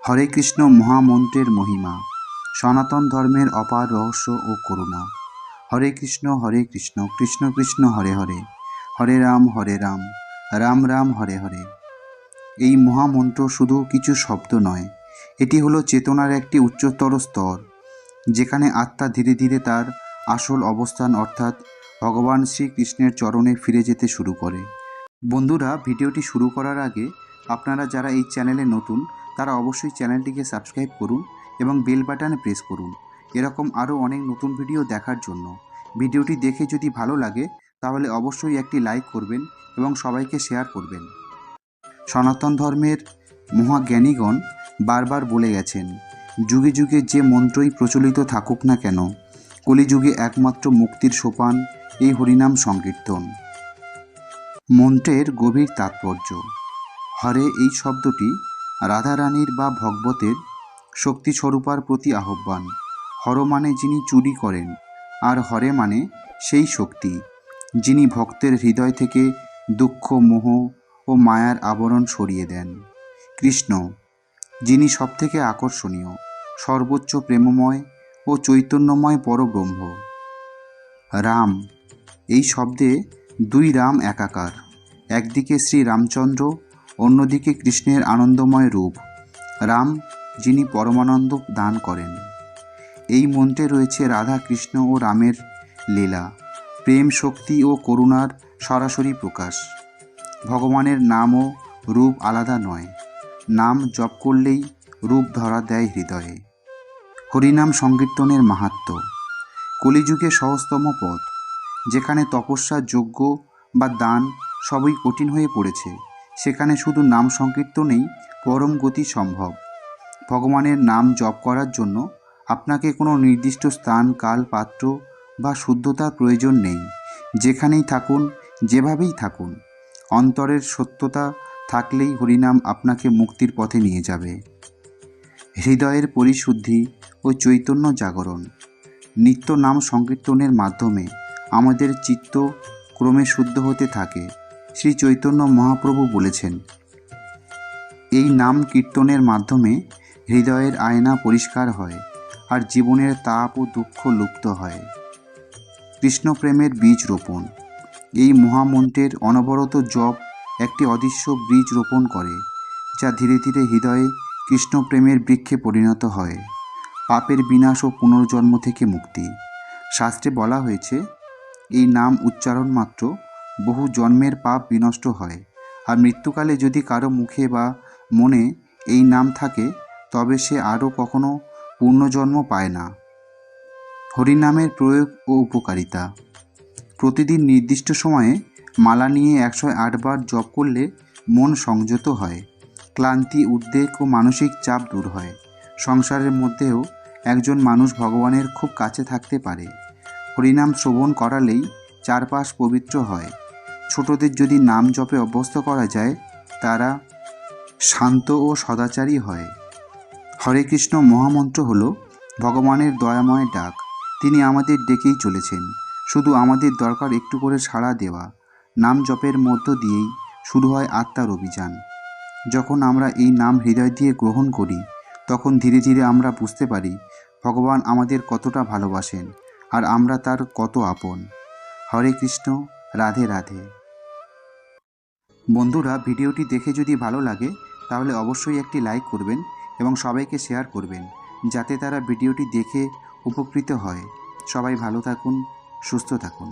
হরে কৃষ্ণ মহামন্ত্রের মহিমা, সনাতন ধর্মের অপার রহস্য ও করুণা। হরে কৃষ্ণ কৃষ্ণ কৃষ্ণ হরে হরে, হরে রাম রাম রাম হরে হরে। এই মহামন্ত্র শুধু কিছু শব্দ নয়, এটি হলো চেতনার একটি উচ্চতর স্তর, যেখানে আত্মা ধীরে ধীরে তার আসল অবস্থান অর্থাৎ ভগবান শ্রীকৃষ্ণের চরণে ফিরে যেতে শুরু করে। বন্ধুরা, ভিডিওটি শুরু করার আগে আপনারা যারা এই চ্যানেলে নতুন তারা অবশ্যই চ্যানেলটিকে সাবস্ক্রাইব করুন এবং বেল বাটনে প্রেস করুন এরকম আরও অনেক নতুন ভিডিও দেখার জন্য। ভিডিওটি দেখে যদি ভালো লাগে তাহলে অবশ্যই একটি লাইক করবেন এবং সবাইকে শেয়ার করবেন। সনাতন ধর্মের মহাজ্ঞানীগণ বারবার বলে গেছেন, যুগে যুগে যে মন্ত্রই প্রচলিত থাকুক না কেন, কলিযুগে একমাত্র মুক্তির সোপান এই হরিনাম সংকীর্তন। মন্ত্রের গভীর তাৎপর্য। হরে এই শব্দটি রাধারানীর বা ভগবতের শক্তিস্বরূপার প্রতি আহ্বান। হর মানে যিনি চুরি করেন, আর হরে মানে সেই শক্তি যিনি ভক্তের হৃদয় থেকে দুঃখ, মোহ ও মায়ার আবরণ সরিয়ে দেন। কৃষ্ণ যিনি সবথেকে আকর্ষণীয়, সর্বোচ্চ প্রেমময় ও চৈতন্যময় পরব্রহ্ম। রাম এই শব্দে দুই রাম একাকার, একদিকে শ্রী রামচন্দ্র, অন্যদিকে কৃষ্ণের আনন্দময় রূপ। রাম যিনি পরমানন্দ দান করেন। এই মন্ত্রে রয়েছে রাধা কৃষ্ণ ও রামের লীলা, প্রেম, শক্তি ও করুণার সরাসরি প্রকাশ। ভগবানের নাম ও রূপ আলাদা নয়, নাম জপ করলেই রূপ ধরা দেয় হৃদয়ে। হরিনাম সংকীর্তনের মাহাত্ম্য। কলিযুগে সহজতম পথ, যেখানে তপস্যা, যজ্ঞ বা দান সবই কঠিন হয়ে পড়েছে, সেখানে শুধু নাম সংকীর্তনেই পরম গতি সম্ভব। ভগবানের নাম জপ করার জন্য আপনাকে কোনো নির্দিষ্ট স্থান, কাল, পাত্র বা শুদ্ধতার প্রয়োজন নেই। যেখানেই থাকুন, যেভাবেই থাকুন, অন্তরের সত্যতা থাকলেই হরিনাম আপনাকে মুক্তির পথে নিয়ে যাবে। হৃদয়ের পরিশুদ্ধি ও চৈতন্য জাগরণ। নিত্য নাম সংকীর্তনের মাধ্যমে আমাদের চিত্ত ক্রমে শুদ্ধ হতে থাকে। শ্রী চৈতন্য মহাপ্রভু বলেছেন, এই নাম কীর্তনের মাধ্যমে হৃদয়ের আয়না পরিষ্কার হয় আর জীবনের তাপ ও দুঃখ লুপ্ত হয়। কৃষ্ণপ্রেমের বীজ রোপণ। এই মহামন্ত্রের অনবরত জপ একটি অদৃশ্য বীজ রোপণ করে, যা ধীরে ধীরে হৃদয়ে কৃষ্ণপ্রেমের বৃক্ষে পরিণত হয়। পাপের বিনাশ ও পুনর্জন্ম থেকে মুক্তি। শাস্ত্রে বলা হয়েছে, এই নাম উচ্চারণ মাত্র বহু জন্মের পাপ বিনষ্ট হয়, আর মৃত্যুকালে যদি কারো মুখে বা মনে এই নাম থাকে তবে সে আরও কখনো পুনর্জন্ম পায় না। হরিনামের প্রয়োগ ও উপকারিতা। প্রতিদিন নির্দিষ্ট সময়ে মালা নিয়ে 108 বার জপ করলে মন সংযত হয়, ক্লান্তি, উদ্বেগ ও মানসিক চাপ দূর হয়। সংসারের মধ্যেও একজন মানুষ ভগবানের খুব কাছে থাকতে পারে। হরিনাম শ্রবণ করালেই চারপাশ পবিত্র হয়। ছোটদের যদি নাম জপে অভ্যস্ত করা যায়, তারা শান্ত ও সদাচারী হয়। হরে কৃষ্ণ মহামন্ত্র হল ভগবানের দয়াময় ডাক। তিনি আমাদের ডেকেই চলেছেন, শুধু আমাদের দরকার একটু করে সাড়া দেওয়া। নাম জপের মধ্য দিয়েই শুরু হয় আত্মার অভিযান। যখন আমরা এই নাম হৃদয় দিয়ে গ্রহণ করি, তখন ধীরে ধীরে আমরা বুঝতে পারি ভগবান আমাদের কতটা ভালোবাসেন আর আমরা তার কত আপন। হরে কৃষ্ণ, রাধে রাধে। বন্ধুরা, ভিডিওটি দেখে যদি ভালো লাগে তাহলে অবশ্যই একটি লাইক করবেন এবং সবাইকে শেয়ার করবেন, যাতে তারা ভিডিওটি দেখে উপকৃত হয়। সবাই ভালো থাকুন, সুস্থ থাকুন।